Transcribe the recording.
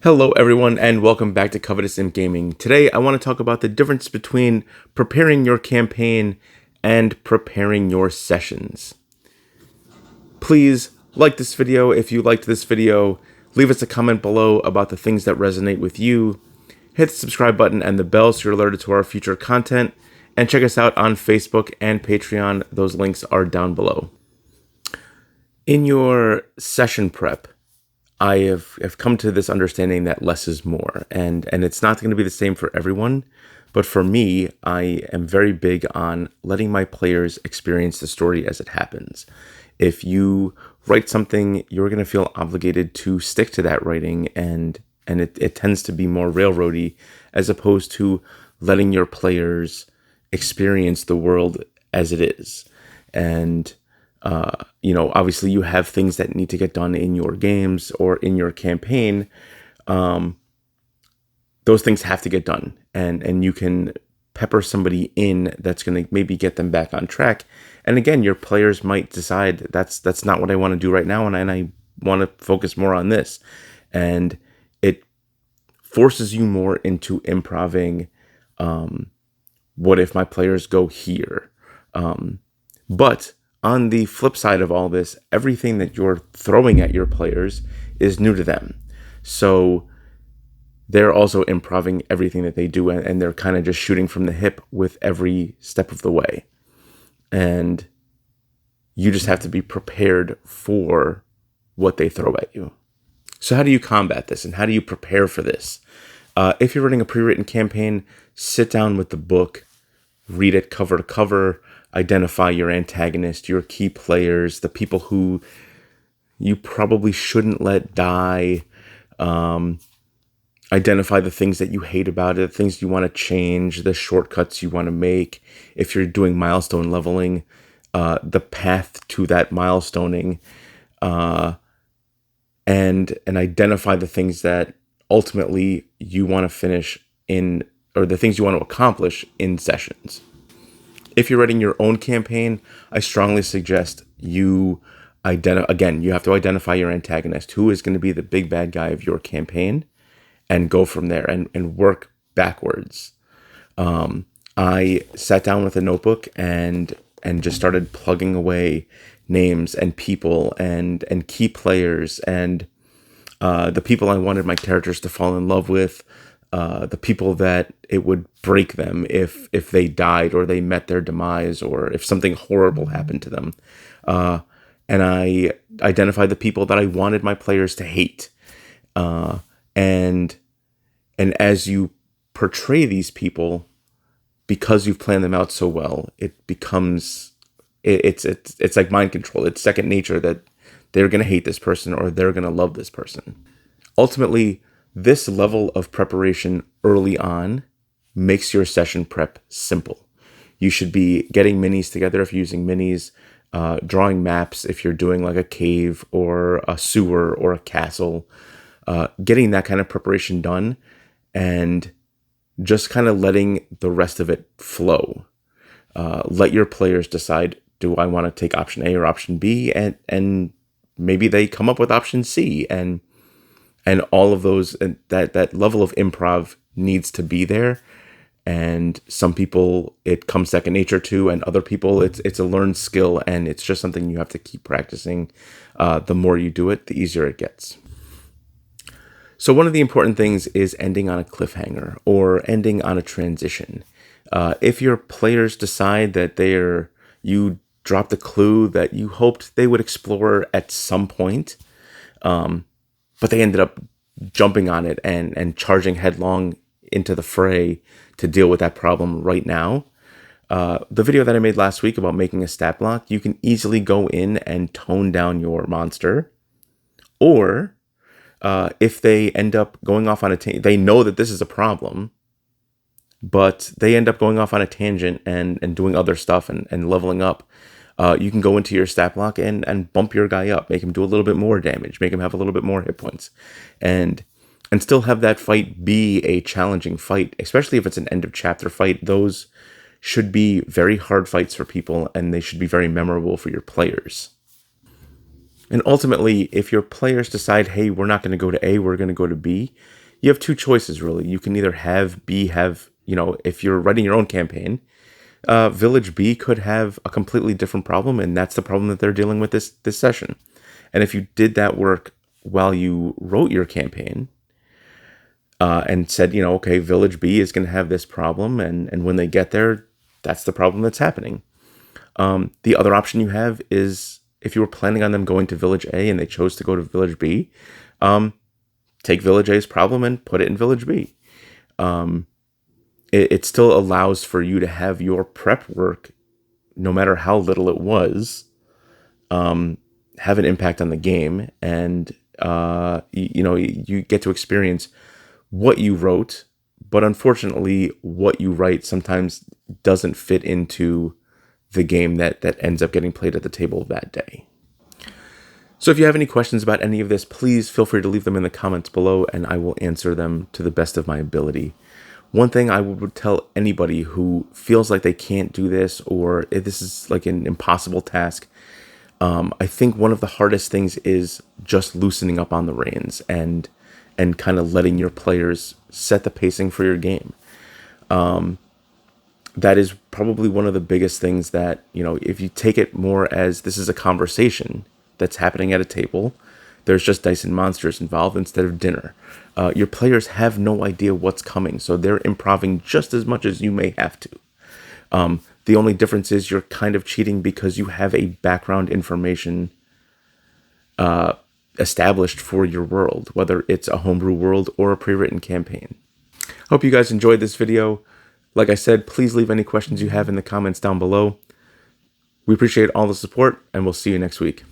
Hello everyone and welcome back to Covetous Imp Gaming. Today I want to talk about the difference between preparing your campaign and preparing your sessions. Please like this video if you liked this video, leave us a comment below about the things that resonate with you, hit the subscribe button and the bell so you're alerted to our future content, and check us out on Facebook and Patreon. Those links are down below. In your session prep, I have come to this understanding that less is more, and it's not going to be the same for everyone, but for me, I am very big on letting my players experience the story as it happens. If you write something, you're going to feel obligated to stick to that writing, and it tends to be more railroady as opposed to letting your players experience the world as it is. And obviously you have things that need to get done in your games or in your campaign. Those things have to get done, and you can pepper somebody in that's going to maybe get them back on track. And again, your players might decide that's not what I want to do right now, and I want to focus more on this. And it forces you more into improving. What if my players go here? But on the flip side of all this, everything that you're throwing at your players is new to them. So they're also improving everything that they do, and they're kind of just shooting from the hip with every step of the way. And you just have to be prepared for what they throw at you. So how do you combat this, and how do you prepare for this? If you're running a pre-written campaign, sit down with the book, read it cover to cover, identify your antagonist, your key players, the people who you probably shouldn't let die. Identify the things that you hate about it, the things you want to change, the shortcuts you want to make. If you're doing milestone leveling, the path to that milestoning, and identify the things that ultimately you want to finish in, or the things you want to accomplish in sessions. If you're writing your own campaign, I strongly suggest you have to identify your antagonist, who is going to be the big bad guy of your campaign, and go from there and work backwards. I sat down with a notebook and just started plugging away names and people and key players and the people I wanted my characters to fall in love with, the people that it would break them if they died or they met their demise or if something horrible happened to them. And I identified the people that I wanted my players to hate. And as you portray these people, because you've planned them out so well, it becomes, it's like mind control. It's second nature that they're going to hate this person or they're going to love this person. Ultimately, this level of preparation early on makes your session prep simple. You should be getting minis together if you're using minis, drawing maps if you're doing like a cave or a sewer or a castle, getting that kind of preparation done and just kind of letting the rest of it flow. Let your players decide, do I want to take option A or option B? And maybe they come up with option C, and all of those, and that level of improv needs to be there. And some people it comes second nature to, and other people it's a learned skill, and it's just something you have to keep practicing. The more you do it, the easier it gets. So one of the important things is ending on a cliffhanger or ending on a transition. If your players decide that you dropped a clue that you hoped they would explore at some point, but they ended up jumping on it and charging headlong into the fray to deal with that problem right now. The video that I made last week about making a stat block, you can easily go in and tone down your monster. Or if they end up going off on a tangent, they know that this is a problem, but they end up going off on a tangent and doing other stuff and leveling up. You can go into your stat block and bump your guy up, make him do a little bit more damage, make him have a little bit more hit points, and still have that fight be a challenging fight, especially if it's an end of chapter fight. Those should be very hard fights for people, and they should be very memorable for your players. And ultimately, if your players decide, hey, we're not going to go to A, we're going to go to B, you have two choices, really. You can either have B have, if you're writing your own campaign, Village B could have a completely different problem, and that's the problem that they're dealing with this session. And if you did that work while you wrote your campaign, and said, okay, Village B is going to have this problem, and when they get there, that's the problem that's happening. The other option you have is if you were planning on them going to Village A and they chose to go to Village B, take Village A's problem and put it in Village B. It still allows for you to have your prep work, no matter how little it was, have an impact on the game, and you get to experience what you wrote. But unfortunately, what you write sometimes doesn't fit into the game that ends up getting played at the table that day. So if you have any questions about any of this, please feel free to leave them in the comments below, and I will answer them to the best of my ability. One thing I would tell anybody who feels like they can't do this, or if this is like an impossible task, I think one of the hardest things is just loosening up on the reins and kind of letting your players set the pacing for your game. That is probably one of the biggest things that, if you take it more as this is a conversation that's happening at a table, there's just dice and monsters involved instead of dinner. Your players have no idea what's coming, so they're improvising just as much as you may have to. The only difference is you're kind of cheating because you have a background information established for your world, whether it's a homebrew world or a pre-written campaign. Hope you guys enjoyed this video. Like I said, please leave any questions you have in the comments down below. We appreciate all the support, and we'll see you next week.